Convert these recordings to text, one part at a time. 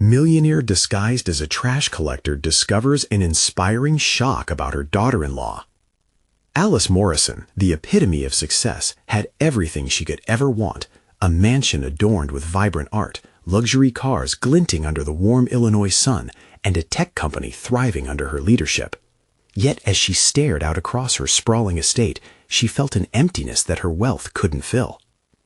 Millionaire disguised as a trash collector discovers an inspiring shock about her daughter-in-law. Alice Morrison, the epitome of success, had everything she could ever want: a mansion adorned with vibrant art, luxury cars glinting under the warm Illinois sun, and a tech company thriving under her leadership. Yet as she stared out across her sprawling estate, she felt an emptiness that her wealth couldn't fill.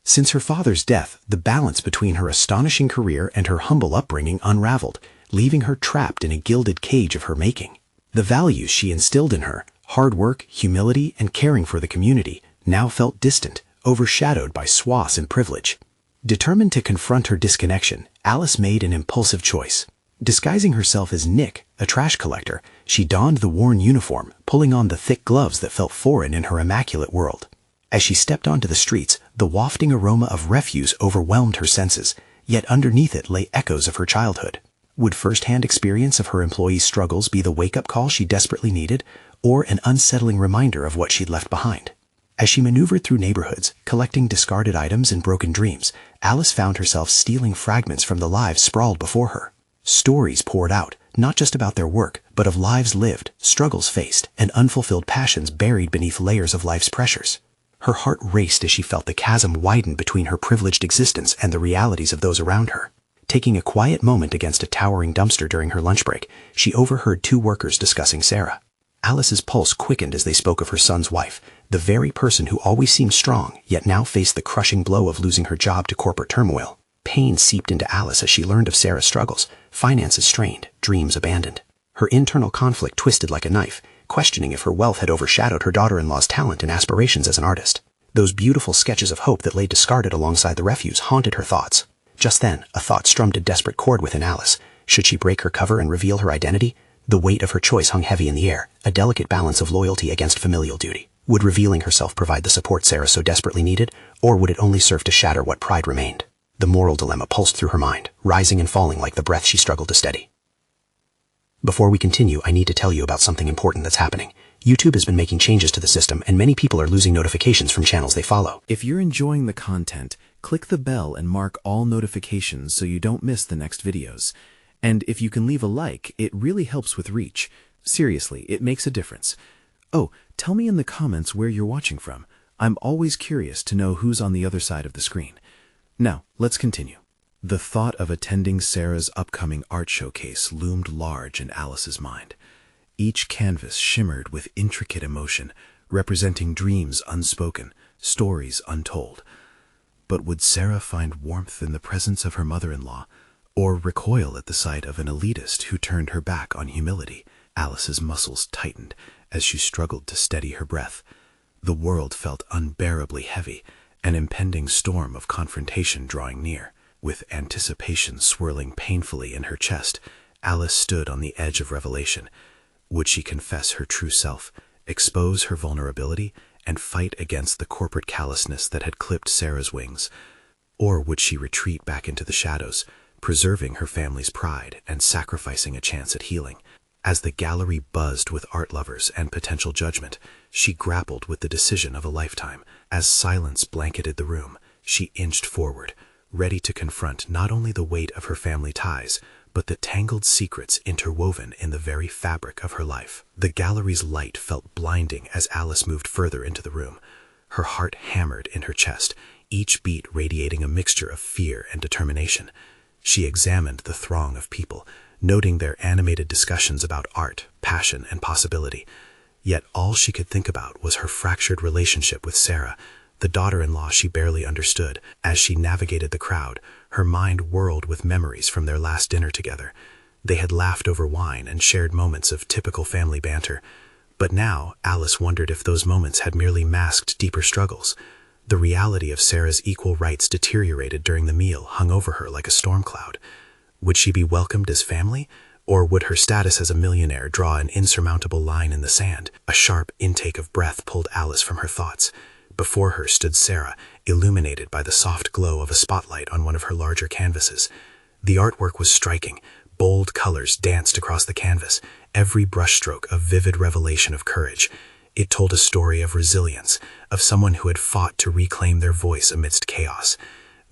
Since her father's death, the balance between her astonishing career and her humble upbringing unraveled, leaving her trapped in a gilded cage of her making. The values she instilled in her, hard work, humility, and caring for the community, now felt distant, overshadowed by swaths and privilege. Determined to confront her disconnection, Alice made an impulsive choice. Disguising herself as Nick, a trash collector, she donned the worn uniform, pulling on the thick gloves that felt foreign in her immaculate world. As she stepped onto the streets, the wafting aroma of refuse overwhelmed her senses, yet underneath it lay echoes of her childhood. Would first-hand experience of her employees' struggles be the wake-up call she desperately needed, or an unsettling reminder of what she'd left behind? As she maneuvered through neighborhoods, collecting discarded items and broken dreams, Alice found herself stealing fragments from the lives sprawled before her. Stories poured out, not just about their work, but of lives lived, struggles faced, and unfulfilled passions buried beneath layers of life's pressures. Her heart raced as she felt the chasm widen between her privileged existence and the realities of those around her. Taking a quiet moment against a towering dumpster during her lunch break, she overheard two workers discussing Sarah. Alice's pulse quickened as they spoke of her son's wife, the very person who always seemed strong, yet now faced the crushing blow of losing her job to corporate turmoil. Pain seeped into Alice as she learned of Sarah's struggles, finances strained, dreams abandoned. Her internal conflict twisted like a knife, questioning if her wealth had overshadowed her daughter-in-law's talent and aspirations as an artist. Those beautiful sketches of hope that lay discarded alongside the refuse haunted her thoughts. Just then, a thought strummed a desperate chord within Alice. Should she break her cover and reveal her identity? The weight of her choice hung heavy in the air, a delicate balance of loyalty against familial duty. Would revealing herself provide the support Sarah so desperately needed, or would it only serve to shatter what pride remained? The moral dilemma pulsed through her mind, rising and falling like the breath she struggled to steady. Before we continue, I need to tell you about something important that's happening. YouTube has been making changes to the system, and many people are losing notifications from channels they follow. If you're enjoying the content, click the bell and mark all notifications so you don't miss the next videos. And if you can leave a like, it really helps with reach. Seriously, it makes a difference. Oh, tell me in the comments where you're watching from. I'm always curious to know who's on the other side of the screen. Now, let's continue. The thought of attending Sarah's upcoming art showcase loomed large in Alice's mind. Each canvas shimmered with intricate emotion, representing dreams unspoken, stories untold. But would Sarah find warmth in the presence of her mother-in-law, or recoil at the sight of an elitist who turned her back on humility? Alice's muscles tightened as she struggled to steady her breath. The world felt unbearably heavy, an impending storm of confrontation drawing near. With anticipation swirling painfully in her chest, Alice stood on the edge of revelation. Would she confess her true self, expose her vulnerability, and fight against the corporate callousness that had clipped Sarah's wings? Or would she retreat back into the shadows, preserving her family's pride and sacrificing a chance at healing? As the gallery buzzed with art lovers and potential judgment, she grappled with the decision of a lifetime. As silence blanketed the room, she inched forward, ready to confront not only the weight of her family ties, but the tangled secrets interwoven in the very fabric of her life. The gallery's light felt blinding as Alice moved further into the room. Her heart hammered in her chest, each beat radiating a mixture of fear and determination. She examined the throng of people, noting their animated discussions about art, passion, and possibility. Yet all she could think about was her fractured relationship with Sarah, the daughter-in-law she barely understood. As she navigated the crowd, her mind whirled with memories from their last dinner together. They had laughed over wine and shared moments of typical family banter. But now, Alice wondered if those moments had merely masked deeper struggles. The reality of Sarah's equal rights deteriorated during the meal hung over her like a storm cloud. Would she be welcomed as family, or would her status as a millionaire draw an insurmountable line in the sand? A sharp intake of breath pulled Alice from her thoughts. Before her stood Sarah, illuminated by the soft glow of a spotlight on one of her larger canvases. The artwork was striking. Bold colors danced across the canvas, every brushstroke a vivid revelation of courage. It told a story of resilience, of someone who had fought to reclaim their voice amidst chaos.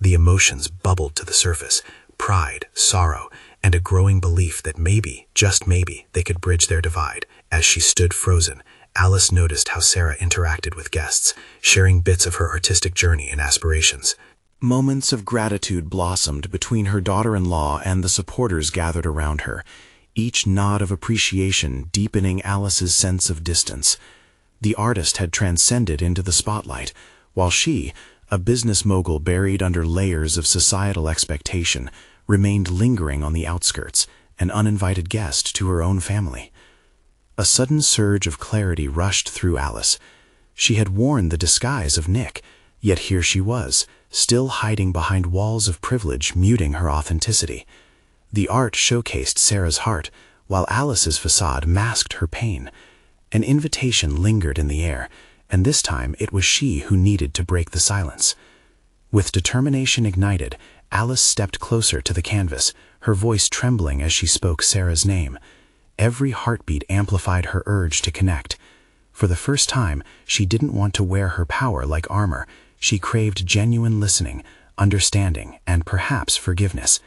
The emotions bubbled to the surface: pride, sorrow, and a growing belief that maybe, just maybe, they could bridge their divide. As she stood frozen, Alice noticed how Sarah interacted with guests, sharing bits of her artistic journey and aspirations. Moments of gratitude blossomed between her daughter-in-law and the supporters gathered around her, each nod of appreciation deepening Alice's sense of distance. The artist had transcended into the spotlight, while she, a business mogul buried under layers of societal expectation, remained lingering on the outskirts, an uninvited guest to her own family. A sudden surge of clarity rushed through Alice. She had worn the disguise of Nick, yet here she was, still hiding behind walls of privilege, muting her authenticity. The art showcased Sarah's heart, while Alice's facade masked her pain. An invitation lingered in the air, and this time it was she who needed to break the silence. With determination ignited, Alice stepped closer to the canvas, her voice trembling as she spoke Sarah's name. Every heartbeat amplified her urge to connect. For the first time, she didn't want to wear her power like armor. She craved genuine listening, understanding, and perhaps forgiveness.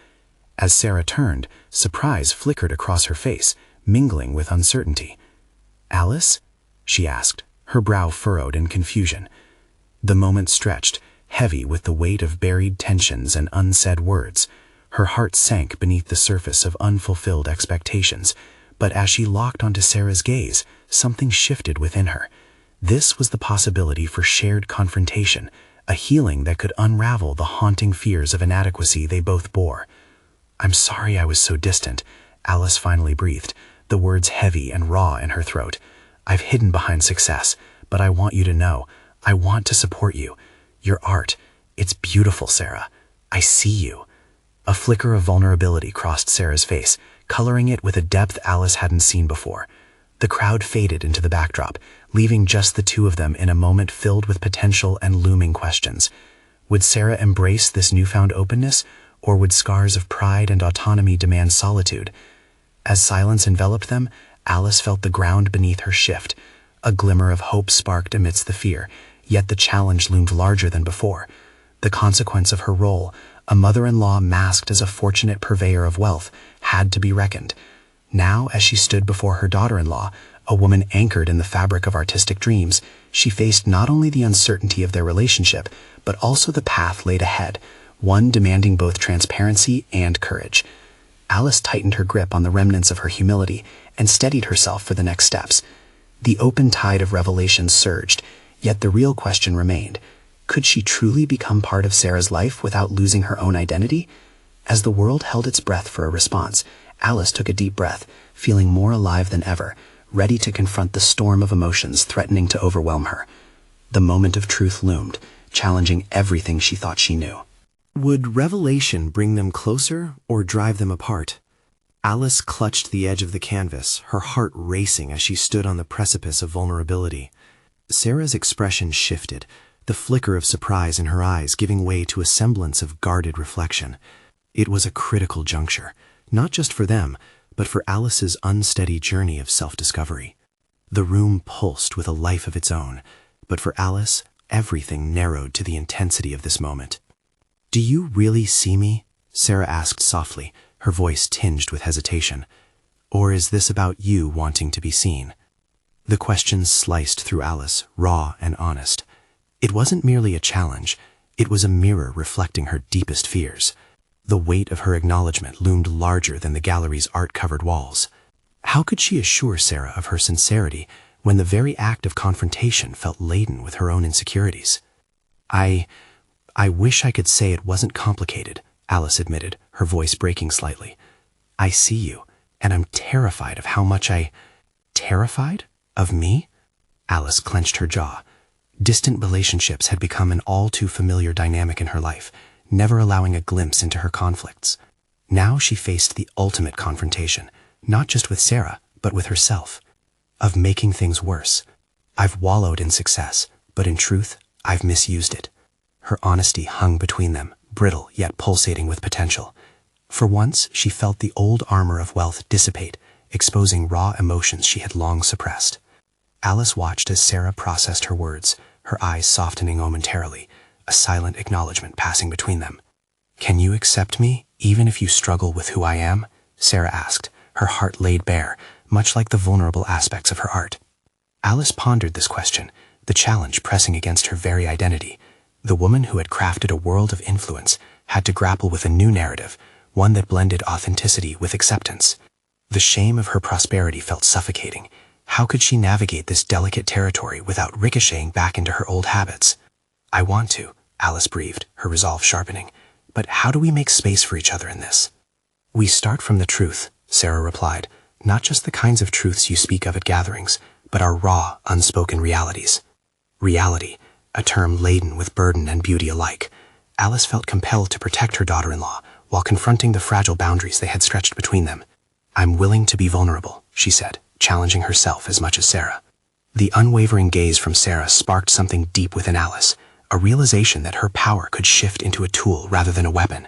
As Sarah turned, surprise flickered across her face, mingling with uncertainty. "Alice?" she asked, her brow furrowed in confusion. The moment stretched, heavy with the weight of buried tensions and unsaid words. Her heart sank beneath the surface of unfulfilled expectations, but as she locked onto Sarah's gaze, something shifted within her. This was the possibility for shared confrontation, a healing that could unravel the haunting fears of inadequacy they both bore. "I'm sorry I was so distant," Alice finally breathed, the words heavy and raw in her throat. "I've hidden behind success, but I want you to know, I want to support you. Your art, it's beautiful, Sarah. I see you." A flicker of vulnerability crossed Sarah's face, coloring it with a depth Alice hadn't seen before. The crowd faded into the backdrop, leaving just the two of them in a moment filled with potential and looming questions. Would Sarah embrace this newfound openness, or would scars of pride and autonomy demand solitude? As silence enveloped them, Alice felt the ground beneath her shift. A glimmer of hope sparked amidst the fear, yet the challenge loomed larger than before. The consequence of her role, a mother-in-law masked as a fortunate purveyor of wealth, had to be reckoned. Now, as she stood before her daughter-in-law, a woman anchored in the fabric of artistic dreams, she faced not only the uncertainty of their relationship, but also the path laid ahead, one demanding both transparency and courage. Alice tightened her grip on the remnants of her humility and steadied herself for the next steps. The open tide of revelation surged, yet the real question remained. Could she truly become part of Sarah's life without losing her own identity? As the world held its breath for a response, Alice took a deep breath, feeling more alive than ever, ready to confront the storm of emotions threatening to overwhelm her. The moment of truth loomed, challenging everything she thought she knew. Would revelation bring them closer or drive them apart? Alice clutched the edge of the canvas, her heart racing as she stood on the precipice of vulnerability. Sarah's expression shifted, the flicker of surprise in her eyes giving way to a semblance of guarded reflection. It was a critical juncture, not just for them, but for Alice's unsteady journey of self-discovery. The room pulsed with a life of its own, but for Alice, everything narrowed to the intensity of this moment. "Do you really see me?" Sarah asked softly, her voice tinged with hesitation. "Or is this about you wanting to be seen?" The question sliced through Alice, raw and honest. It wasn't merely a challenge, it was a mirror reflecting her deepest fears. The weight of her acknowledgement loomed larger than the gallery's art-covered walls. How could she assure Sarah of her sincerity when the very act of confrontation felt laden with her own insecurities? I wish I could say it wasn't complicated," Alice admitted, her voice breaking slightly. "I see you, and I'm terrified of how much Terrified? Of me?" Alice clenched her jaw. Distant relationships had become an all-too-familiar dynamic in her life, never allowing a glimpse into her conflicts. Now she faced the ultimate confrontation, not just with Sarah, but with herself. Of making things worse. "I've wallowed in success, but in truth, I've misused it." Her honesty hung between them, brittle yet pulsating with potential. For once, she felt the old armor of wealth dissipate, exposing raw emotions she had long suppressed. Alice watched as Sarah processed her words, her eyes softening momentarily, a silent acknowledgement passing between them. "Can you accept me, even if you struggle with who I am?" Sarah asked, her heart laid bare, much like the vulnerable aspects of her art. Alice pondered this question, the challenge pressing against her very identity. The woman who had crafted a world of influence had to grapple with a new narrative, one that blended authenticity with acceptance. The shame of her prosperity felt suffocating. How could she navigate this delicate territory without ricocheting back into her old habits? "I want to," Alice breathed, her resolve sharpening. "But how do we make space for each other in this?" "We start from the truth," Sarah replied, "not just the kinds of truths you speak of at gatherings, but our raw, unspoken realities." Reality, a term laden with burden and beauty alike. Alice felt compelled to protect her daughter-in-law while confronting the fragile boundaries they had stretched between them. "I'm willing to be vulnerable," she said, challenging herself as much as Sarah. The unwavering gaze from Sarah sparked something deep within Alice, a realization that her power could shift into a tool rather than a weapon.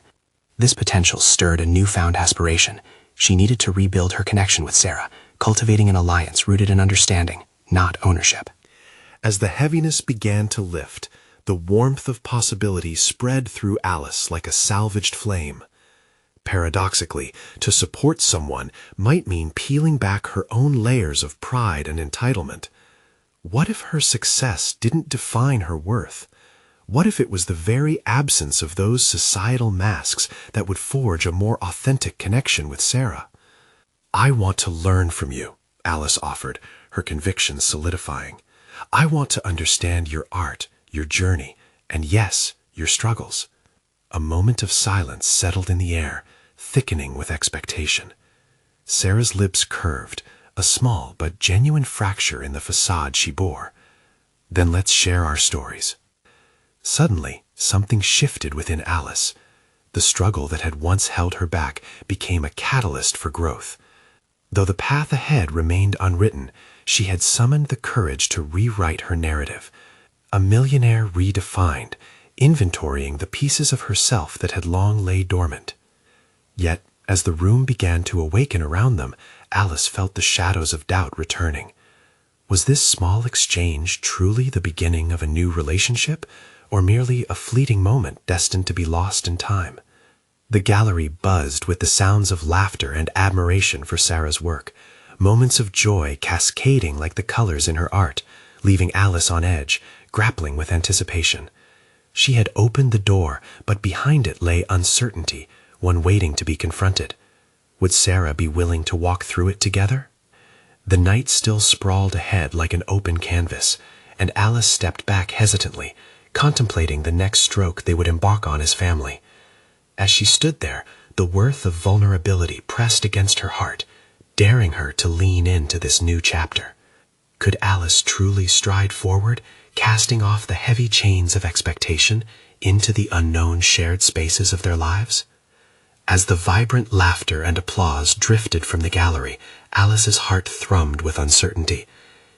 This potential stirred a newfound aspiration. She needed to rebuild her connection with Sarah, cultivating an alliance rooted in understanding, not ownership. As the heaviness began to lift, the warmth of possibility spread through Alice like a salvaged flame. Paradoxically, to support someone might mean peeling back her own layers of pride and entitlement. What if her success didn't define her worth? What if it was the very absence of those societal masks that would forge a more authentic connection with Sarah? "I want to learn from you," Alice offered, her convictions solidifying. "I want to understand your art, your journey, and yes, your struggles." A moment of silence settled in the air, thickening with expectation. Sarah's lips curved, a small but genuine fracture in the facade she bore. "Then let's share our stories." Suddenly, something shifted within Alice. The struggle that had once held her back became a catalyst for growth. Though the path ahead remained unwritten, she had summoned the courage to rewrite her narrative. A millionaire redefined, inventorying the pieces of herself that had long lay dormant. Yet, as the room began to awaken around them, Alice felt the shadows of doubt returning. Was this small exchange truly the beginning of a new relationship, or merely a fleeting moment destined to be lost in time? The gallery buzzed with the sounds of laughter and admiration for Sarah's work, moments of joy cascading like the colors in her art, leaving Alice on edge, grappling with anticipation. She had opened the door, but behind it lay uncertainty, one waiting to be confronted. Would Sarah be willing to walk through it together? The night still sprawled ahead like an open canvas, and Alice stepped back hesitantly, contemplating the next stroke they would embark on as family. As she stood there, the worth of vulnerability pressed against her heart, daring her to lean into this new chapter. Could Alice truly stride forward, casting off the heavy chains of expectation into the unknown shared spaces of their lives? As the vibrant laughter and applause drifted from the gallery, Alice's heart thrummed with uncertainty.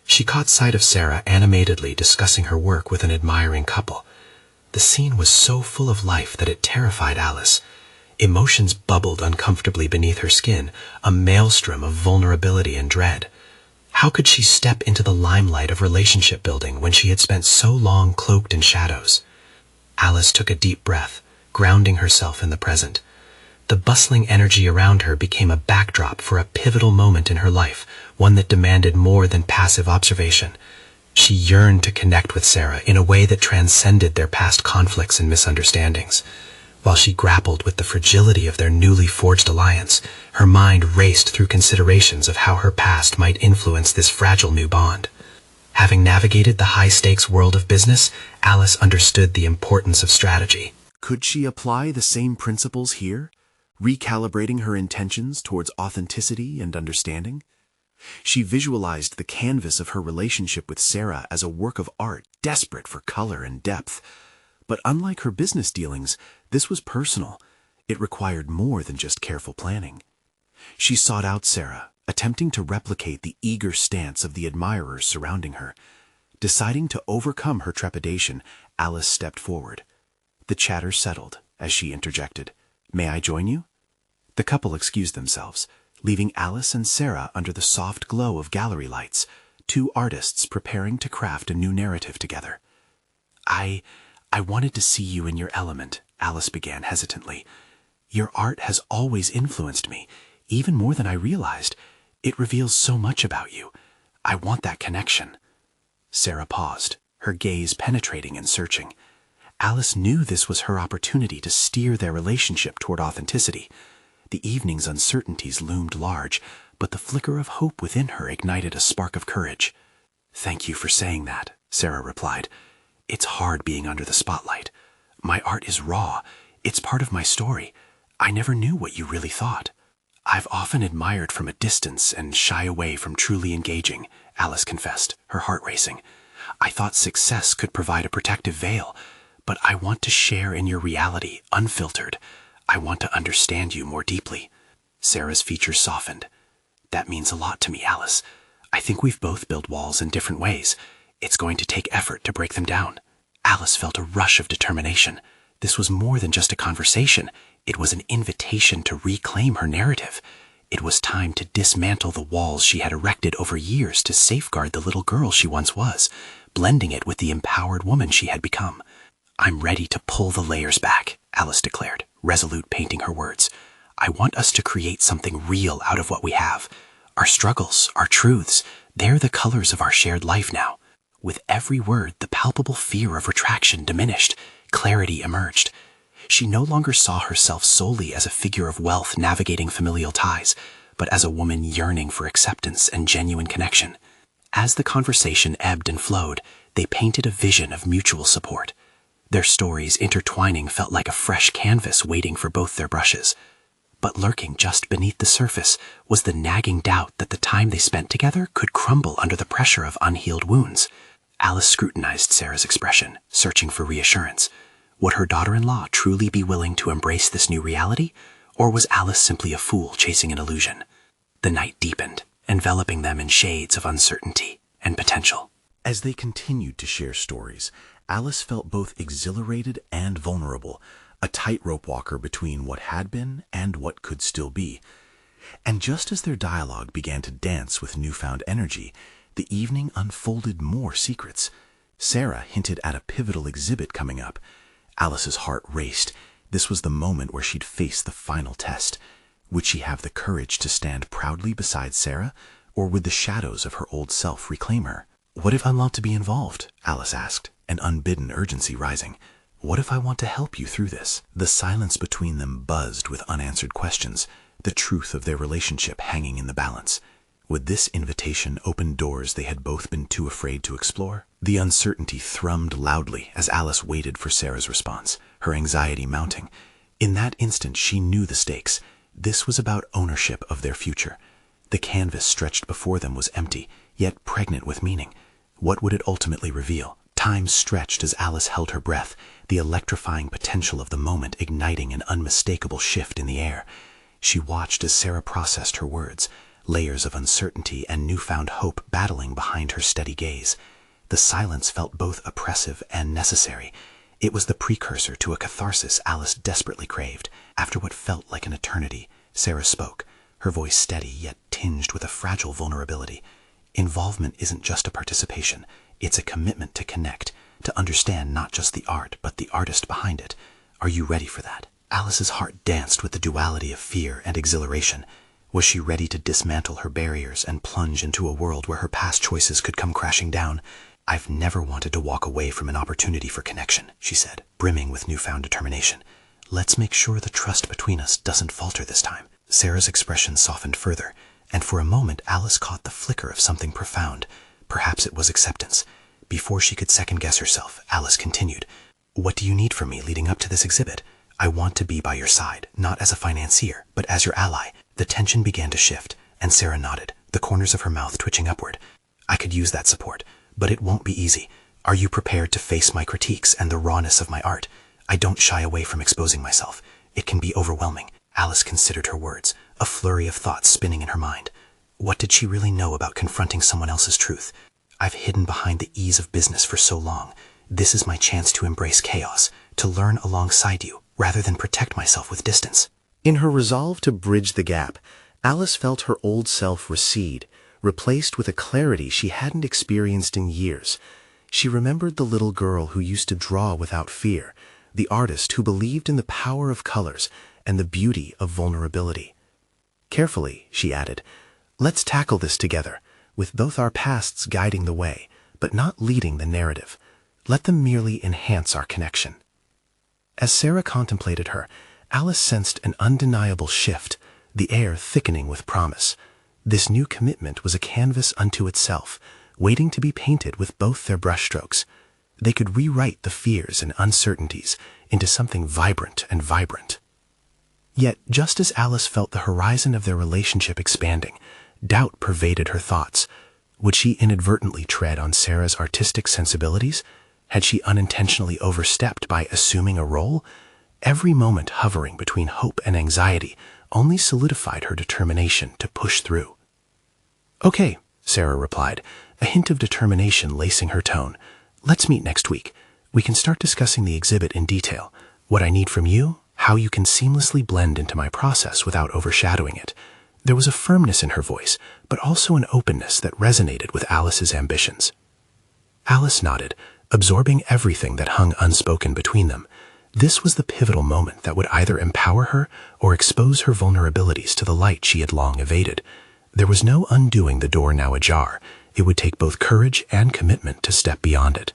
She caught sight of Sarah animatedly discussing her work with an admiring couple. The scene was so full of life that it terrified Alice. Emotions bubbled uncomfortably beneath her skin, a maelstrom of vulnerability and dread. How could she step into the limelight of relationship building when she had spent so long cloaked in shadows? Alice took a deep breath, grounding herself in the present. The bustling energy around her became a backdrop for a pivotal moment in her life, one that demanded more than passive observation. She yearned to connect with Sarah in a way that transcended their past conflicts and misunderstandings. While she grappled with the fragility of their newly forged alliance, her mind raced through considerations of how her past might influence this fragile new bond. Having navigated the high-stakes world of business, Alice understood the importance of strategy. Could she apply the same principles here, recalibrating her intentions towards authenticity and understanding? She visualized the canvas of her relationship with Sarah as a work of art desperate for color and depth. But unlike her business dealings, this was personal. It required more than just careful planning. She sought out Sarah, attempting to replicate the eager stance of the admirers surrounding her. Deciding to overcome her trepidation, Alice stepped forward. The chatter settled as she interjected, "May I join you?" The couple excused themselves, leaving Alice and Sarah under the soft glow of gallery lights, two artists preparing to craft a new narrative together. I wanted to see you in your element," Alice began hesitantly. "Your art has always influenced me, even more than I realized. It reveals so much about you. I want that connection." Sarah paused, her gaze penetrating and searching. Alice knew this was her opportunity to steer their relationship toward authenticity. The evening's uncertainties loomed large, but the flicker of hope within her ignited a spark of courage. "Thank you for saying that," Sarah replied. "It's hard being under the spotlight. My art is raw. It's part of my story. I never knew what you really thought." "I've often admired from a distance and shy away from truly engaging," Alice confessed, her heart racing. "I thought success could provide a protective veil, but I want to share in your reality, unfiltered. I want to understand you more deeply." Sarah's features softened. "That means a lot to me, Alice. I think we've both built walls in different ways. It's going to take effort to break them down." Alice felt a rush of determination. This was more than just a conversation. It was an invitation to reclaim her narrative. It was time to dismantle the walls she had erected over years to safeguard the little girl she once was, blending it with the empowered woman she had become. "I'm ready to pull the layers back," Alice declared, resolute painting her words. "I want us to create something real out of what we have. Our struggles, our truths, they're the colors of our shared life now." With every word, the palpable fear of retraction diminished. Clarity emerged. She no longer saw herself solely as a figure of wealth navigating familial ties, but as a woman yearning for acceptance and genuine connection. As the conversation ebbed and flowed, they painted a vision of mutual support. Their stories intertwining felt like a fresh canvas waiting for both their brushes. But lurking just beneath the surface was the nagging doubt that the time they spent together could crumble under the pressure of unhealed wounds. Alice scrutinized Sarah's expression, searching for reassurance. Would her daughter-in-law truly be willing to embrace this new reality, or was Alice simply a fool chasing an illusion? The night deepened, enveloping them in shades of uncertainty and potential. As they continued to share stories, Alice felt both exhilarated and vulnerable, a tightrope walker between what had been and what could still be. And just as their dialogue began to dance with newfound energy, the evening unfolded more secrets. Sarah hinted at a pivotal exhibit coming up. Alice's heart raced. This was the moment where she'd face the final test. Would she have the courage to stand proudly beside Sarah, or would the shadows of her old self reclaim her? "What if I want to be involved?" Alice asked, an unbidden urgency rising. "What if I want to help you through this?" The silence between them buzzed with unanswered questions, the truth of their relationship hanging in the balance. Would this invitation open doors they had both been too afraid to explore? The uncertainty thrummed loudly as Alice waited for Sarah's response, her anxiety mounting. In that instant she knew the stakes. This was about ownership of their future. The canvas stretched before them was empty, yet pregnant with meaning. What would it ultimately reveal? Time stretched as Alice held her breath, the electrifying potential of the moment igniting an unmistakable shift in the air. She watched as Sarah processed her words, layers of uncertainty and newfound hope battling behind her steady gaze. The silence felt both oppressive and necessary. It was the precursor to a catharsis Alice desperately craved. After what felt like an eternity, Sarah spoke, her voice steady yet tinged with a fragile vulnerability. "Involvement isn't just a participation. It's a commitment to connect, to understand not just the art, but the artist behind it. Are you ready for that?" Alice's heart danced with the duality of fear and exhilaration. Was she ready to dismantle her barriers and plunge into a world where her past choices could come crashing down? "I've never wanted to walk away from an opportunity for connection," she said, brimming with newfound determination. "Let's make sure the trust between us doesn't falter this time." Sarah's expression softened further, and for a moment Alice caught the flicker of something profound. Perhaps it was acceptance. Before she could second-guess herself, Alice continued, "What do you need from me leading up to this exhibit? I want to be by your side, not as a financier, but as your ally." The tension began to shift, and Sarah nodded, the corners of her mouth twitching upward. "I could use that support, but it won't be easy. Are you prepared to face my critiques and the rawness of my art? I don't shy away from exposing myself. It can be overwhelming." Alice considered her words, a flurry of thoughts spinning in her mind. What did she really know about confronting someone else's truth? "I've hidden behind the ease of business for so long. This is my chance to embrace chaos, to learn alongside you, rather than protect myself with distance." In her resolve to bridge the gap, Alice felt her old self recede, replaced with a clarity she hadn't experienced in years. She remembered the little girl who used to draw without fear, the artist who believed in the power of colors and the beauty of vulnerability. Carefully, she added, let's tackle this together, with both our pasts guiding the way, but not leading the narrative. Let them merely enhance our connection. As Sarah contemplated her, Alice sensed an undeniable shift, the air thickening with promise. This new commitment was a canvas unto itself, waiting to be painted with both their brushstrokes. They could rewrite the fears and uncertainties into something vibrant and vibrant. Yet, just as Alice felt the horizon of their relationship expanding, doubt pervaded her thoughts. Would she inadvertently tread on Sarah's artistic sensibilities? Had she unintentionally overstepped by assuming a role? Every moment hovering between hope and anxiety only solidified her determination to push through. Okay, Sarah replied, a hint of determination lacing her tone. Let's meet next week. We can start discussing the exhibit in detail, what I need from you, how you can seamlessly blend into my process without overshadowing it. There was a firmness in her voice, but also an openness that resonated with Alice's ambitions. Alice nodded, absorbing everything that hung unspoken between them. This was the pivotal moment that would either empower her or expose her vulnerabilities to the light she had long evaded. There was no undoing the door now ajar. It would take both courage and commitment to step beyond it.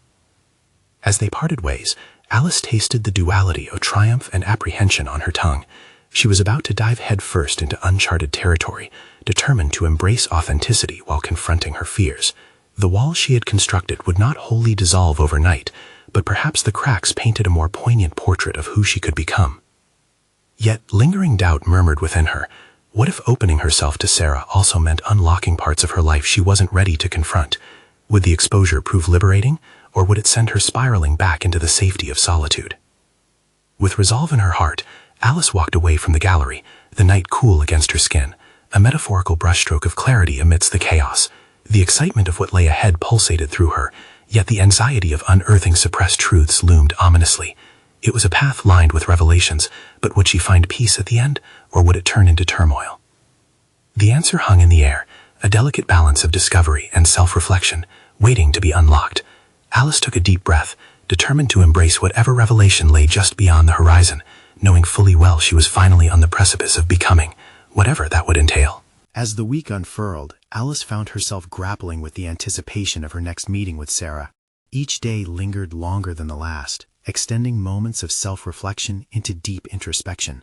As they parted ways, Alice tasted the duality of triumph and apprehension on her tongue. She was about to dive headfirst into uncharted territory, determined to embrace authenticity while confronting her fears. The wall she had constructed would not wholly dissolve overnight, but perhaps the cracks painted a more poignant portrait of who she could become. Yet lingering doubt murmured within her. What if opening herself to Sarah also meant unlocking parts of her life she wasn't ready to confront? Would the exposure prove liberating, or would it send her spiraling back into the safety of solitude? With resolve in her heart, Alice walked away from the gallery, the night cool against her skin, a metaphorical brushstroke of clarity amidst the chaos. The excitement of what lay ahead pulsated through her, yet the anxiety of unearthing suppressed truths loomed ominously. It was a path lined with revelations, but would she find peace at the end, or would it turn into turmoil? The answer hung in the air, a delicate balance of discovery and self-reflection, waiting to be unlocked. Alice took a deep breath, determined to embrace whatever revelation lay just beyond the horizon, knowing fully well she was finally on the precipice of becoming, whatever that would entail. As the week unfurled, Alice found herself grappling with the anticipation of her next meeting with Sarah. Each day lingered longer than the last, extending moments of self-reflection into deep introspection.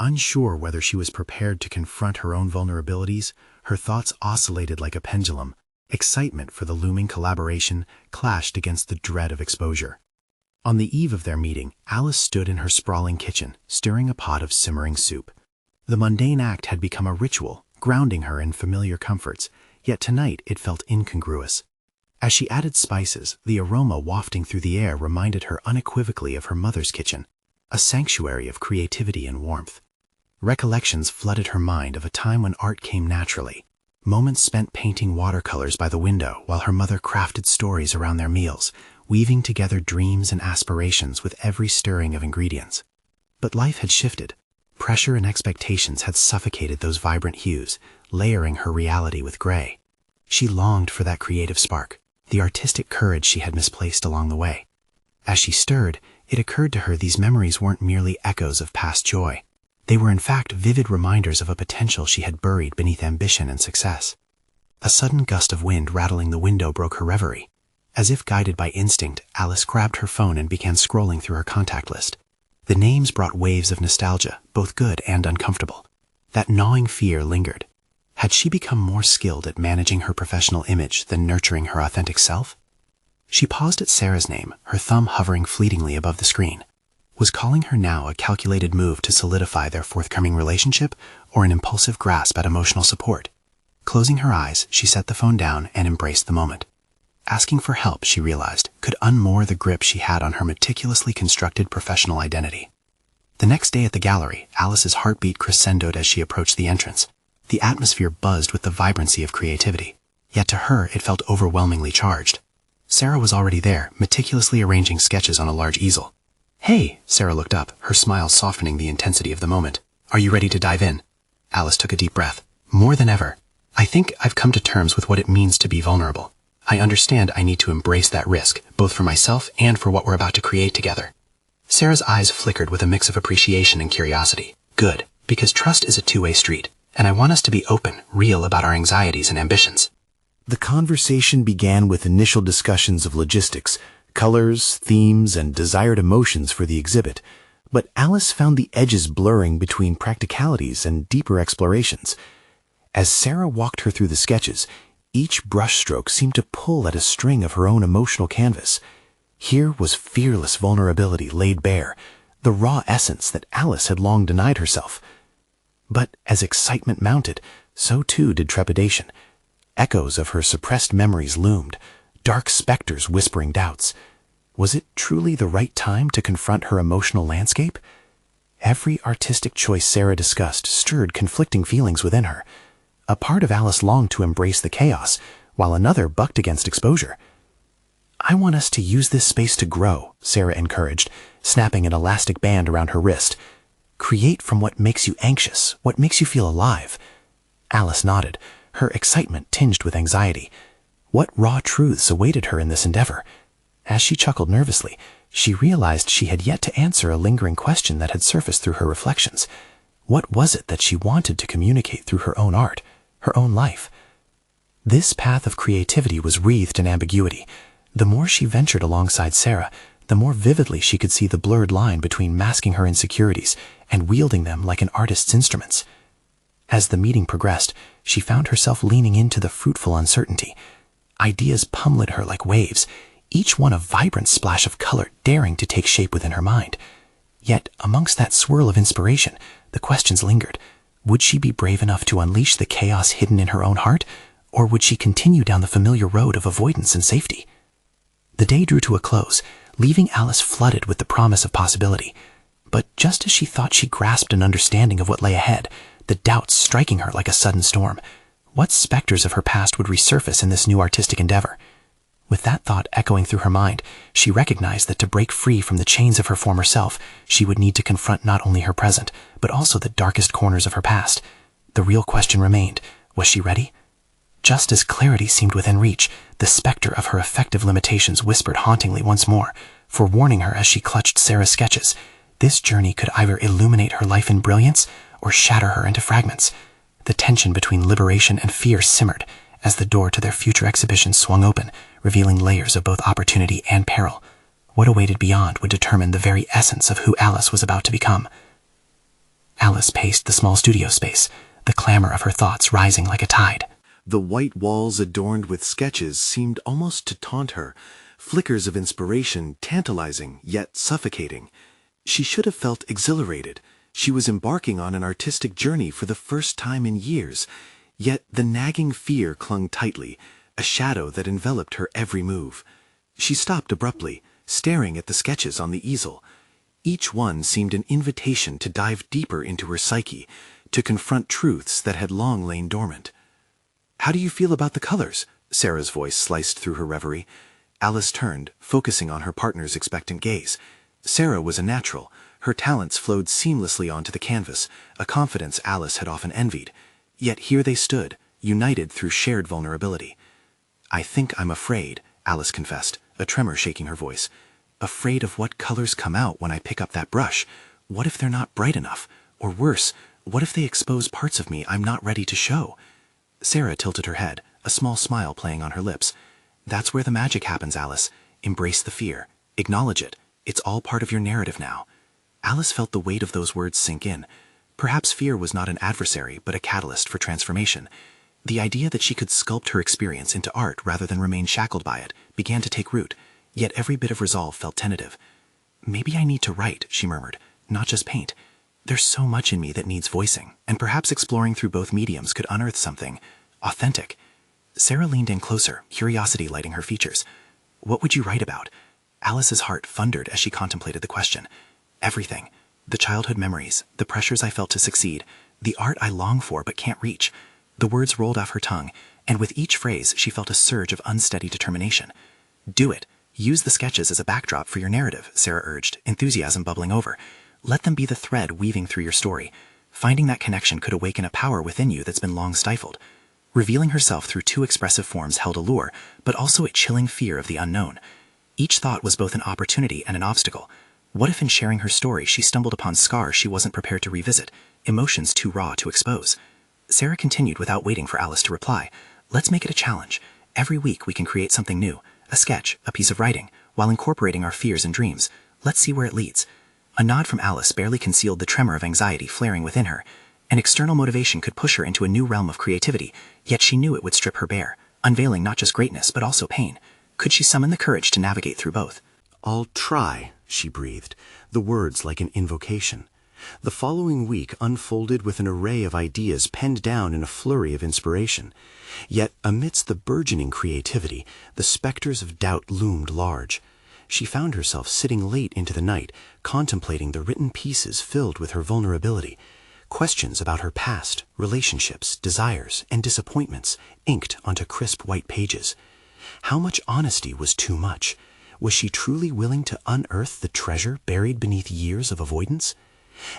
Unsure whether she was prepared to confront her own vulnerabilities, her thoughts oscillated like a pendulum. Excitement for the looming collaboration clashed against the dread of exposure. On the eve of their meeting, Alice stood in her sprawling kitchen, stirring a pot of simmering soup. The mundane act had become a ritual, grounding her in familiar comforts, yet tonight it felt incongruous. As she added spices, the aroma wafting through the air reminded her unequivocally of her mother's kitchen, a sanctuary of creativity and warmth. Recollections flooded her mind of a time when art came naturally, moments spent painting watercolors by the window while her mother crafted stories around their meals, weaving together dreams and aspirations with every stirring of ingredients. But life had shifted. Pressure and expectations had suffocated those vibrant hues, layering her reality with gray. She longed for that creative spark, the artistic courage she had misplaced along the way. As she stirred, it occurred to her these memories weren't merely echoes of past joy. They were in fact vivid reminders of a potential she had buried beneath ambition and success. A sudden gust of wind rattling the window broke her reverie. As if guided by instinct, Alice grabbed her phone and began scrolling through her contact list. The names brought waves of nostalgia, both good and uncomfortable. That gnawing fear lingered. Had she become more skilled at managing her professional image than nurturing her authentic self? She paused at Sarah's name, her thumb hovering fleetingly above the screen. Was calling her now a calculated move to solidify their forthcoming relationship, or an impulsive grasp at emotional support? Closing her eyes, she set the phone down and embraced the moment. Asking for help, she realized, could unmoor the grip she had on her meticulously constructed professional identity. The next day at the gallery, Alice's heartbeat crescendoed as she approached the entrance. The atmosphere buzzed with the vibrancy of creativity, yet to her it felt overwhelmingly charged. Sarah was already there, meticulously arranging sketches on a large easel. "Hey," Sarah looked up, her smile softening the intensity of the moment. "Are you ready to dive in?" Alice took a deep breath. "More than ever. I think I've come to terms with what it means to be vulnerable. I understand I need to embrace that risk, both for myself and for what we're about to create together." Sarah's eyes flickered with a mix of appreciation and curiosity. Good, because trust is a two-way street. and I want us to be open, real about our anxieties and ambitions. The conversation began with initial discussions of logistics, colors, themes, and desired emotions for the exhibit, but Alice found the edges blurring between practicalities and deeper explorations. As Sarah walked her through the sketches, each brushstroke seemed to pull at a string of her own emotional canvas. Here was fearless vulnerability laid bare, the raw essence that Alice had long denied herself. But as excitement mounted, so too did trepidation. Echoes of her suppressed memories loomed, dark specters whispering doubts. Was it truly the right time to confront her emotional landscape? Every artistic choice Sarah discussed stirred conflicting feelings within her. A part of Alice longed to embrace the chaos, while another bucked against exposure. "I want us to use this space to grow," Sarah encouraged, snapping an elastic band around her wrist. "Create from what makes you anxious, what makes you feel alive." Alice nodded, her excitement tinged with anxiety. What raw truths awaited her in this endeavor? As she chuckled nervously, she realized she had yet to answer a lingering question that had surfaced through her reflections. What was it that she wanted to communicate through her own art, her own life? This path of creativity was wreathed in ambiguity. The more she ventured alongside Sarah, the more vividly she could see the blurred line between masking her insecurities and wielding them like an artist's instruments. As the meeting progressed, she found herself leaning into the fruitful uncertainty. Ideas pummeled her like waves, each one a vibrant splash of color daring to take shape within her mind. Yet, amongst that swirl of inspiration, the questions lingered. Would she be brave enough to unleash the chaos hidden in her own heart, or would she continue down the familiar road of avoidance and safety? The day drew to a close, leaving Alice flooded with the promise of possibility. But just as she thought she grasped an understanding of what lay ahead, the doubts striking her like a sudden storm. What specters of her past would resurface in this new artistic endeavor? With that thought echoing through her mind, she recognized that to break free from the chains of her former self, she would need to confront not only her present, but also the darkest corners of her past. The real question remained, was she ready? Just as clarity seemed within reach, the specter of her effective limitations whispered hauntingly once more, forewarning her as she clutched Sarah's sketches. This journey could either illuminate her life in brilliance or shatter her into fragments. The tension between liberation and fear simmered as the door to their future exhibition swung open, revealing layers of both opportunity and peril. What awaited beyond would determine the very essence of who Alice was about to become. Alice paced the small studio space, the clamor of her thoughts rising like a tide. The white walls adorned with sketches seemed almost to taunt her, flickers of inspiration tantalizing yet suffocating. She should have felt exhilarated. She was embarking on an artistic journey for the first time in years, yet the nagging fear clung tightly, a shadow that enveloped her every move. She stopped abruptly, staring at the sketches on the easel. Each one seemed an invitation to dive deeper into her psyche, to confront truths that had long lain dormant. "How do you feel about the colors?" Sarah's voice sliced through her reverie. Alice turned, focusing on her partner's expectant gaze. Sarah was a natural. Her talents flowed seamlessly onto the canvas, a confidence Alice had often envied. Yet here they stood, united through shared vulnerability. "I think I'm afraid," Alice confessed, a tremor shaking her voice. "Afraid of what colors come out when I pick up that brush. What if they're not bright enough? Or worse, what if they expose parts of me I'm not ready to show?" Sarah tilted her head, a small smile playing on her lips. "That's where the magic happens, Alice. Embrace the fear. Acknowledge it. It's all part of your narrative now." Alice felt the weight of those words sink in. Perhaps fear was not an adversary, but a catalyst for transformation. The idea that she could sculpt her experience into art rather than remain shackled by it began to take root, yet every bit of resolve felt tentative. "Maybe I need to write," she murmured, "not just paint. There's so much in me that needs voicing, and perhaps exploring through both mediums could unearth something authentic." Sarah leaned in closer, curiosity lighting her features. "What would you write about?" Alice's heart thundered as she contemplated the question. "Everything. The childhood memories, the pressures I felt to succeed, the art I long for but can't reach." The words rolled off her tongue, and with each phrase she felt a surge of unsteady determination. "Do it. Use the sketches as a backdrop for your narrative," Sarah urged, enthusiasm bubbling over. "Let them be the thread weaving through your story. Finding that connection could awaken a power within you that's been long stifled." Revealing herself through two expressive forms held allure, but also a chilling fear of the unknown. Each thought was both an opportunity and an obstacle. What if in sharing her story she stumbled upon scars she wasn't prepared to revisit, emotions too raw to expose? Sarah continued without waiting for Alice to reply. Let's make it a challenge. Every week we can create something new, a sketch, a piece of writing, while incorporating our fears and dreams. Let's see where it leads. A nod from Alice barely concealed the tremor of anxiety flaring within her. An external motivation could push her into a new realm of creativity, yet she knew it would strip her bare, unveiling not just greatness but also pain. Could she summon the courage to navigate through both? "I'll try," she breathed, the words like an invocation. The following week unfolded with an array of ideas penned down in a flurry of inspiration. Yet amidst the burgeoning creativity, the specters of doubt loomed large. She found herself sitting late into the night, contemplating the written pieces filled with her vulnerability. Questions about her past, relationships, desires, and disappointments inked onto crisp white pages. How much honesty was too much? Was she truly willing to unearth the treasure buried beneath years of avoidance?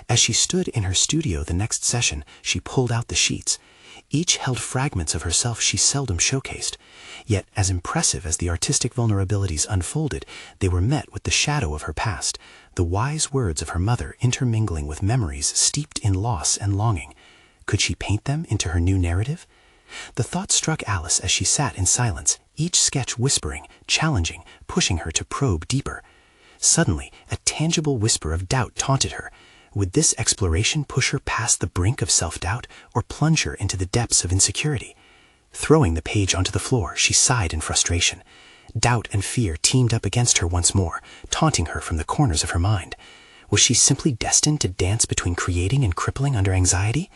As she stood in her studio the next session, she pulled out the sheets. Each held fragments of herself she seldom showcased. Yet, as impressive as the artistic vulnerabilities unfolded, they were met with the shadow of her past, the wise words of her mother intermingling with memories steeped in loss and longing. Could she paint them into her new narrative? The thought struck Alice as she sat in silence, each sketch whispering, challenging, pushing her to probe deeper. Suddenly, a tangible whisper of doubt taunted her. Would this exploration push her past the brink of self-doubt or plunge her into the depths of insecurity? Throwing the page onto the floor, she sighed in frustration. Doubt and fear teamed up against her once more, taunting her from the corners of her mind. Was she simply destined to dance between creating and crippling under anxiety?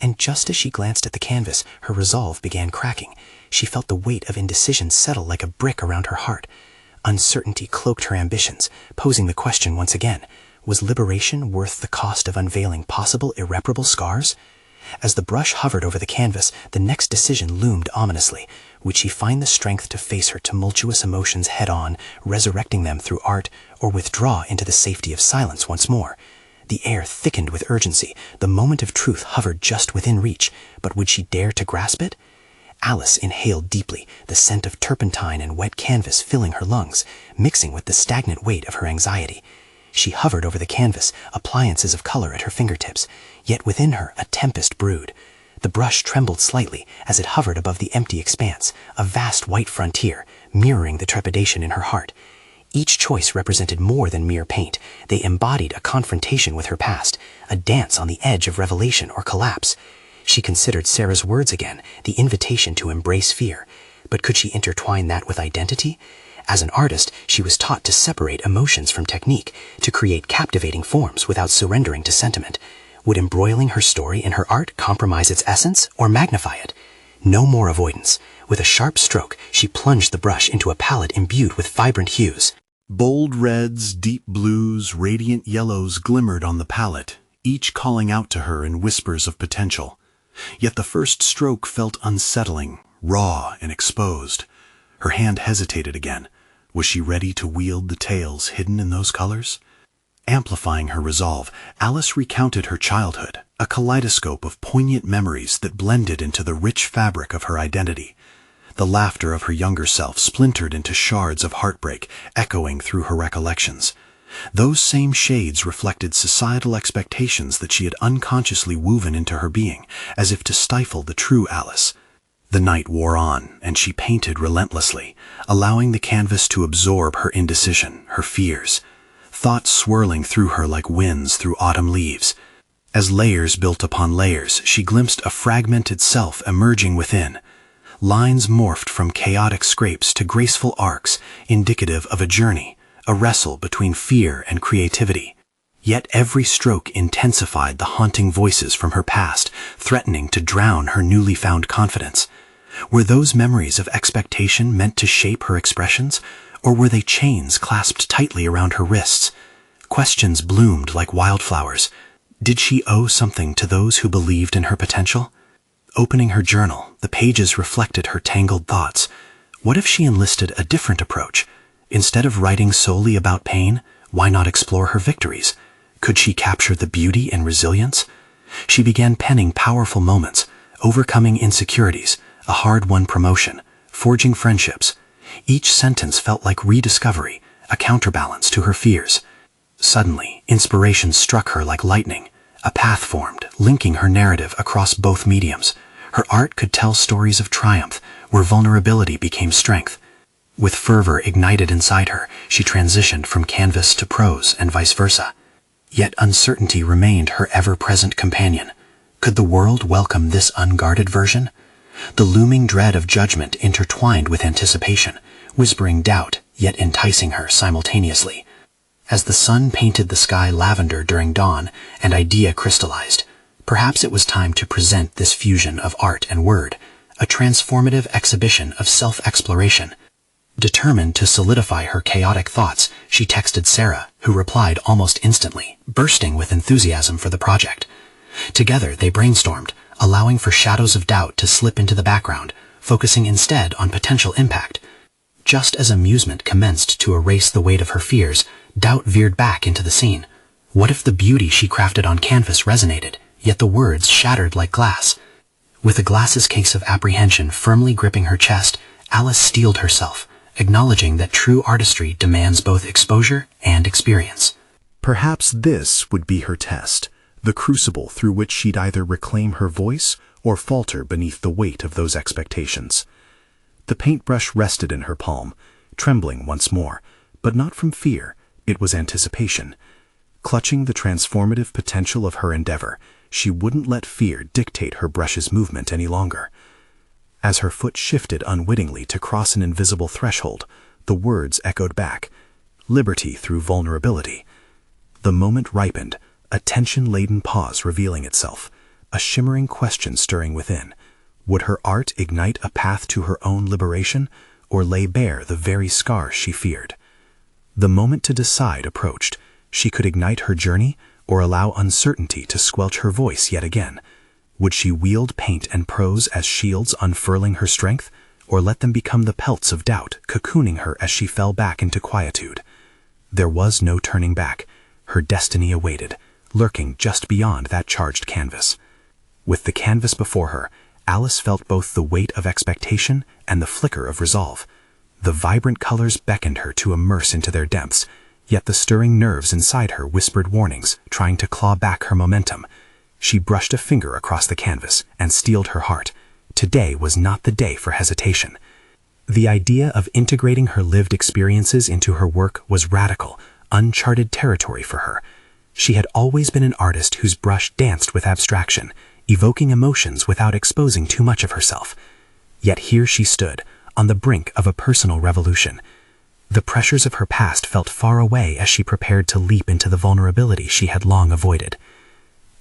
And just as she glanced at the canvas, her resolve began cracking. She felt the weight of indecision settle like a brick around her heart. Uncertainty cloaked her ambitions, posing the question once again. Was liberation worth the cost of unveiling possible irreparable scars? As the brush hovered over the canvas, the next decision loomed ominously. Would she find the strength to face her tumultuous emotions head-on, resurrecting them through art, or withdraw into the safety of silence once more? The air thickened with urgency. The moment of truth hovered just within reach, but would she dare to grasp it? Alice inhaled deeply, the scent of turpentine and wet canvas filling her lungs, mixing with the stagnant weight of her anxiety. She hovered over the canvas, appliances of color at her fingertips, yet within her a tempest brewed. The brush trembled slightly as it hovered above the empty expanse, a vast white frontier, mirroring the trepidation in her heart. Each choice represented more than mere paint. They embodied a confrontation with her past, a dance on the edge of revelation or collapse. She considered Sarah's words again, the invitation to embrace fear. But could she intertwine that with identity? As an artist, she was taught to separate emotions from technique, to create captivating forms without surrendering to sentiment. Would embroiling her story in her art compromise its essence or magnify it? No more avoidance. With a sharp stroke, she plunged the brush into a palette imbued with vibrant hues. Bold reds, deep blues, radiant yellows glimmered on the palette, each calling out to her in whispers of potential. Yet the first stroke felt unsettling, raw and exposed. Her hand hesitated again. Was she ready to wield the tales hidden in those colors? Amplifying her resolve, Alice recounted her childhood, a kaleidoscope of poignant memories that blended into the rich fabric of her identity. The laughter of her younger self splintered into shards of heartbreak, echoing through her recollections. Those same shades reflected societal expectations that she had unconsciously woven into her being, as if to stifle the true Alice. The night wore on, and she painted relentlessly, allowing the canvas to absorb her indecision, her fears, thoughts swirling through her like winds through autumn leaves. As layers built upon layers, she glimpsed a fragmented self emerging within. Lines morphed from chaotic scrapes to graceful arcs, indicative of a journey, a wrestle between fear and creativity. Yet every stroke intensified the haunting voices from her past, threatening to drown her newly found confidence. Were those memories of expectation meant to shape her expressions, or were they chains clasped tightly around her wrists? Questions bloomed like wildflowers. Did she owe something to those who believed in her potential? Opening her journal, the pages reflected her tangled thoughts. What if she enlisted a different approach? Instead of writing solely about pain, why not explore her victories? Could she capture the beauty and resilience? She began penning powerful moments, overcoming insecurities, a hard-won promotion, forging friendships. Each sentence felt like rediscovery, a counterbalance to her fears. Suddenly, inspiration struck her like lightning. A path formed, linking her narrative across both mediums. Her art could tell stories of triumph, where vulnerability became strength. With fervor ignited inside her, she transitioned from canvas to prose and vice versa. Yet uncertainty remained her ever-present companion. Could the world welcome this unguarded version? The looming dread of judgment intertwined with anticipation, whispering doubt, yet enticing her simultaneously. As the sun painted the sky lavender during dawn, an idea crystallized. Perhaps it was time to present this fusion of art and word, a transformative exhibition of self-exploration. Determined to solidify her chaotic thoughts, she texted Sarah, who replied almost instantly, bursting with enthusiasm for the project. Together they brainstormed, allowing for shadows of doubt to slip into the background, focusing instead on potential impact. Just as amusement commenced to erase the weight of her fears, doubt veered back into the scene. What if the beauty she crafted on canvas resonated, yet the words shattered like glass? With a glass's case of apprehension firmly gripping her chest, Alice steeled herself, acknowledging that true artistry demands both exposure and experience. Perhaps this would be her test, the crucible through which she'd either reclaim her voice or falter beneath the weight of those expectations. The paintbrush rested in her palm, trembling once more, but not from fear, it was anticipation. Clutching the transformative potential of her endeavor, she wouldn't let fear dictate her brush's movement any longer. As her foot shifted unwittingly to cross an invisible threshold, the words echoed back, liberty through vulnerability. The moment ripened, a tension-laden pause revealing itself, a shimmering question stirring within. Would her art ignite a path to her own liberation, or lay bare the very scars she feared? The moment to decide approached. She could ignite her journey, or allow uncertainty to squelch her voice yet again. Would she wield paint and prose as shields unfurling her strength, or let them become the pelts of doubt, cocooning her as she fell back into quietude? There was no turning back. Her destiny awaited, lurking just beyond that charged canvas. With the canvas before her, Alice felt both the weight of expectation and the flicker of resolve. The vibrant colors beckoned her to immerse into their depths, yet the stirring nerves inside her whispered warnings, trying to claw back her momentum. She brushed a finger across the canvas and steeled her heart. Today was not the day for hesitation. The idea of integrating her lived experiences into her work was radical, uncharted territory for her. She had always been an artist whose brush danced with abstraction, evoking emotions without exposing too much of herself. Yet here she stood, on the brink of a personal revolution. The pressures of her past felt far away as she prepared to leap into the vulnerability she had long avoided.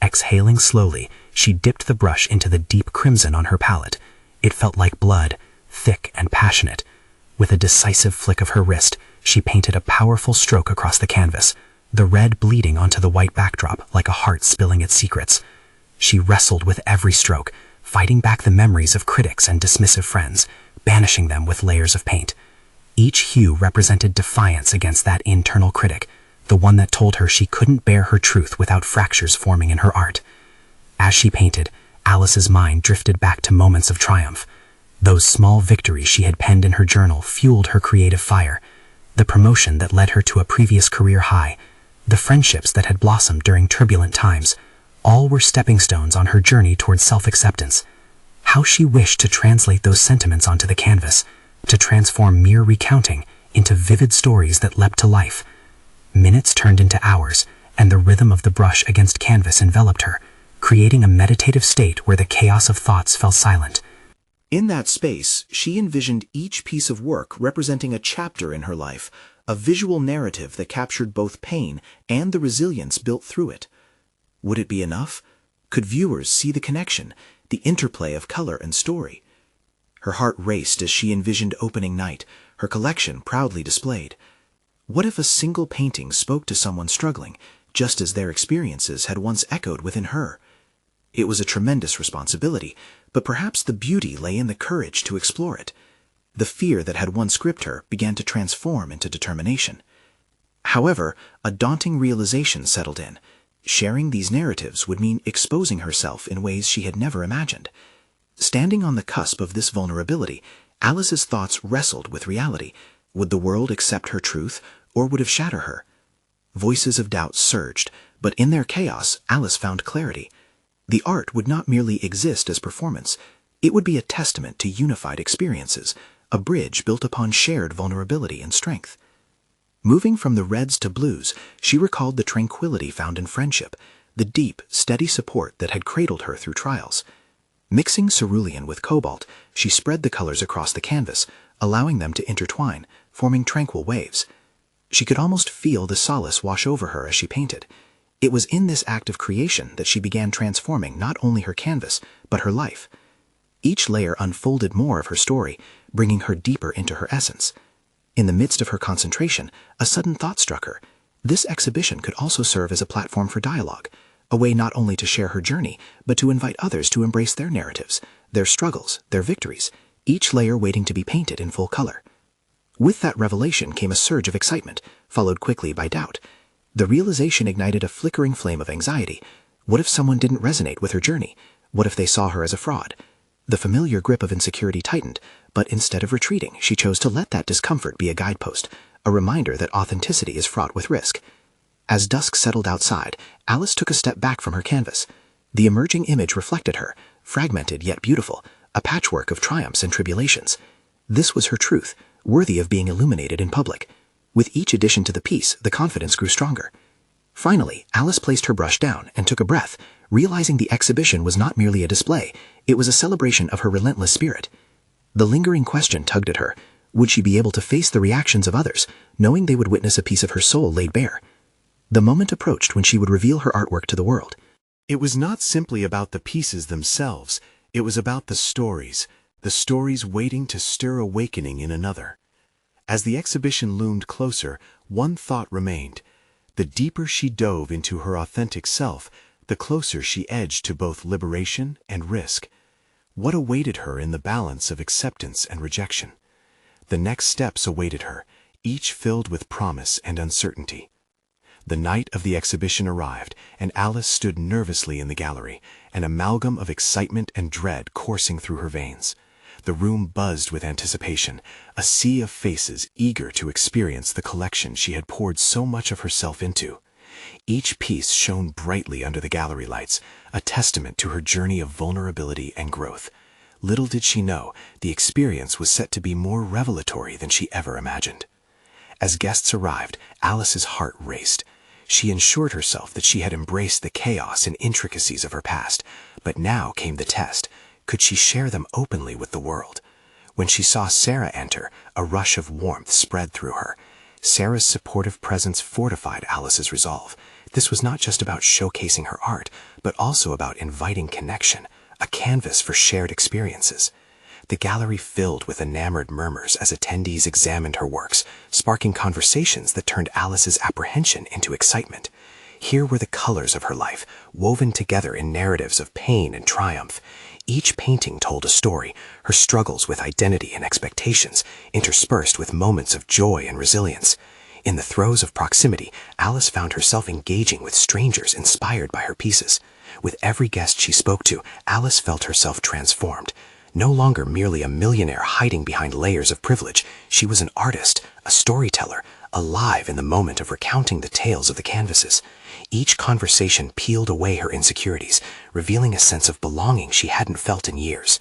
Exhaling slowly, she dipped the brush into the deep crimson on her palette. It felt like blood, thick and passionate. With a decisive flick of her wrist, she painted a powerful stroke across the canvas, the red bleeding onto the white backdrop like a heart spilling its secrets. She wrestled with every stroke, fighting back the memories of critics and dismissive friends, banishing them with layers of paint. Each hue represented defiance against that internal critic, the one that told her she couldn't bear her truth without fractures forming in her art. As she painted, Alice's mind drifted back to moments of triumph. Those small victories she had penned in her journal fueled her creative fire. The promotion that led her to a previous career high, the friendships that had blossomed during turbulent times, all were stepping stones on her journey towards self-acceptance. How she wished to translate those sentiments onto the canvas, to transform mere recounting into vivid stories that leapt to life. Minutes turned into hours, and the rhythm of the brush against canvas enveloped her, creating a meditative state where the chaos of thoughts fell silent. In that space, she envisioned each piece of work representing a chapter in her life, a visual narrative that captured both pain and the resilience built through it. Would it be enough? Could viewers see the connection, the interplay of color and story? Her heart raced as she envisioned opening night, her collection proudly displayed. What if a single painting spoke to someone struggling, just as their experiences had once echoed within her? It was a tremendous responsibility, but perhaps the beauty lay in the courage to explore it. The fear that had once gripped her began to transform into determination. However, a daunting realization settled in. Sharing these narratives would mean exposing herself in ways she had never imagined. Standing on the cusp of this vulnerability, Alice's thoughts wrestled with reality. Would the world accept her truth, or would it shatter her? Voices of doubt surged, but in their chaos, Alice found clarity. The art would not merely exist as performance. It would be a testament to unified experiences, a bridge built upon shared vulnerability and strength. Moving from the reds to blues, she recalled the tranquility found in friendship, the deep, steady support that had cradled her through trials. Mixing cerulean with cobalt, she spread the colors across the canvas, allowing them to intertwine, forming tranquil waves. She could almost feel the solace wash over her as she painted. It was in this act of creation that she began transforming not only her canvas, but her life. Each layer unfolded more of her story, bringing her deeper into her essence. In the midst of her concentration, a sudden thought struck her. This exhibition could also serve as a platform for dialogue, a way not only to share her journey, but to invite others to embrace their narratives, their struggles, their victories, each layer waiting to be painted in full color. With that revelation came a surge of excitement, followed quickly by doubt. The realization ignited a flickering flame of anxiety. What if someone didn't resonate with her journey? What if they saw her as a fraud? The familiar grip of insecurity tightened, but instead of retreating, she chose to let that discomfort be a guidepost, a reminder that authenticity is fraught with risk. As dusk settled outside, Alice took a step back from her canvas. The emerging image reflected her, fragmented yet beautiful, a patchwork of triumphs and tribulations. This was her truth, worthy of being illuminated in public. With each addition to the piece, the confidence grew stronger. Finally, Alice placed her brush down and took a breath, realizing the exhibition was not merely a display, it was a celebration of her relentless spirit. The lingering question tugged at her. Would she be able to face the reactions of others, knowing they would witness a piece of her soul laid bare? The moment approached when she would reveal her artwork to the world. It was not simply about the pieces themselves, it was about the stories waiting to stir awakening in another. As the exhibition loomed closer, one thought remained. The deeper she dove into her authentic self, the closer she edged to both liberation and risk. What awaited her in the balance of acceptance and rejection? The next steps awaited her, each filled with promise and uncertainty. The night of the exhibition arrived, and Alice stood nervously in the gallery, an amalgam of excitement and dread coursing through her veins. The room buzzed with anticipation, a sea of faces eager to experience the collection she had poured so much of herself into. Each piece shone brightly under the gallery lights, a testament to her journey of vulnerability and growth. Little did she know, the experience was set to be more revelatory than she ever imagined. As guests arrived, Alice's heart raced. She ensured herself that she had embraced the chaos and intricacies of her past, but now came the test. Could she share them openly with the world? When she saw Sarah enter, a rush of warmth spread through her. Sarah's supportive presence fortified Alice's resolve. This was not just about showcasing her art, but also about inviting connection, a canvas for shared experiences. The gallery filled with enamored murmurs as attendees examined her works, sparking conversations that turned Alice's apprehension into excitement. Here were the colors of her life, woven together in narratives of pain and triumph. Each painting told a story, her struggles with identity and expectations, interspersed with moments of joy and resilience. In the throes of proximity, Alice found herself engaging with strangers inspired by her pieces. With every guest she spoke to, Alice felt herself transformed. No longer merely a millionaire hiding behind layers of privilege, she was an artist, a storyteller, alive in the moment of recounting the tales of the canvases. Each conversation peeled away her insecurities, revealing a sense of belonging she hadn't felt in years.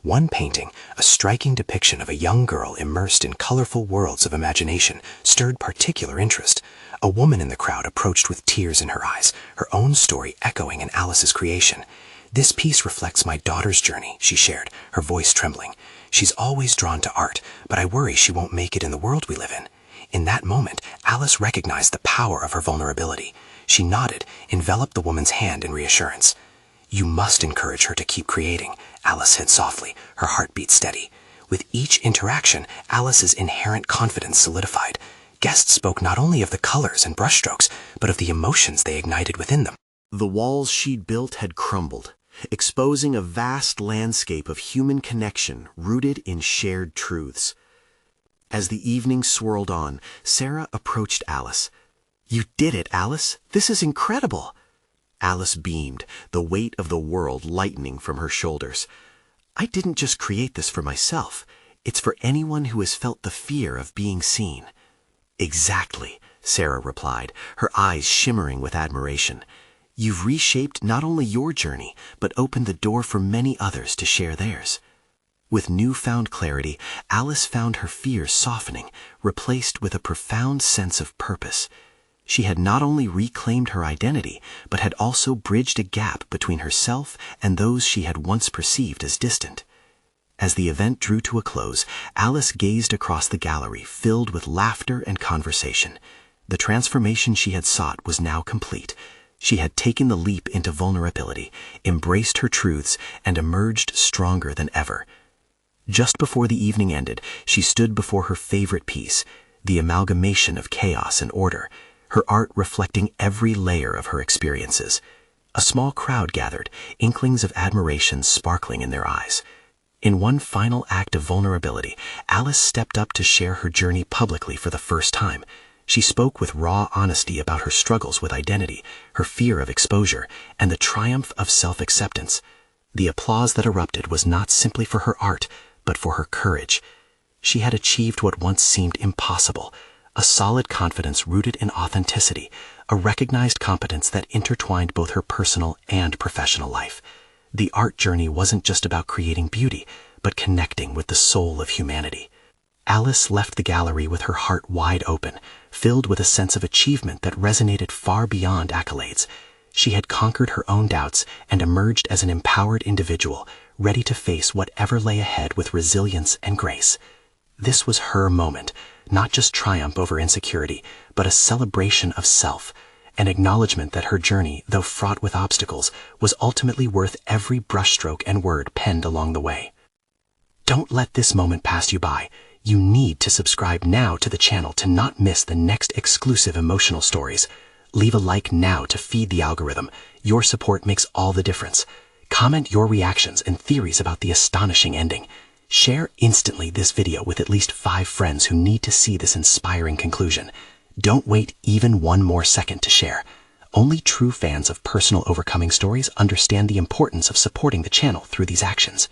One painting, a striking depiction of a young girl immersed in colorful worlds of imagination, stirred particular interest. A woman in the crowd approached with tears in her eyes, her own story echoing in Alice's creation. "This piece reflects my daughter's journey," she shared, her voice trembling. "She's always drawn to art, but I worry she won't make it in the world we live in." In that moment, Alice recognized the power of her vulnerability. She nodded, enveloped the woman's hand in reassurance. "You must encourage her to keep creating," Alice said softly, her heartbeat steady. With each interaction, Alice's inherent confidence solidified. Guests spoke not only of the colors and brushstrokes, but of the emotions they ignited within them. The walls she'd built had crumbled, exposing a vast landscape of human connection rooted in shared truths. As the evening swirled on, Sarah approached Alice. "You did it, Alice! This is incredible!" Alice beamed, the weight of the world lightening from her shoulders. "I didn't just create this for myself. It's for anyone who has felt the fear of being seen." "Exactly," Sarah replied, her eyes shimmering with admiration. "You've reshaped not only your journey, but opened the door for many others to share theirs." With newfound clarity, Alice found her fears softening, replaced with a profound sense of purpose. She had not only reclaimed her identity, but had also bridged a gap between herself and those she had once perceived as distant. As the event drew to a close, Alice gazed across the gallery filled with laughter and conversation. The transformation she had sought was now complete. She had taken the leap into vulnerability, embraced her truths, and emerged stronger than ever. Just before the evening ended, she stood before her favorite piece, the amalgamation of chaos and order, her art reflecting every layer of her experiences. A small crowd gathered, inklings of admiration sparkling in their eyes. In one final act of vulnerability, Alice stepped up to share her journey publicly for the first time. She spoke with raw honesty about her struggles with identity, her fear of exposure, and the triumph of self-acceptance. The applause that erupted was not simply for her art, but for her courage. She had achieved what once seemed impossible, a solid confidence rooted in authenticity, a recognized competence that intertwined both her personal and professional life. The art journey wasn't just about creating beauty, but connecting with the soul of humanity. Alice left the gallery with her heart wide open, filled with a sense of achievement that resonated far beyond accolades. She had conquered her own doubts and emerged as an empowered individual, ready to face whatever lay ahead with resilience and grace. This was her moment, not just triumph over insecurity, but a celebration of self, an acknowledgement that her journey, though fraught with obstacles, was ultimately worth every brushstroke and word penned along the way. Don't let this moment pass you by. You need to subscribe now to the channel to not miss the next exclusive emotional stories. Leave a like now to feed the algorithm. Your support makes all the difference. Comment your reactions and theories about the astonishing ending. Share instantly this video with at least 5 friends who need to see this inspiring conclusion. Don't wait even one more second to share. Only true fans of personal overcoming stories understand the importance of supporting the channel through these actions.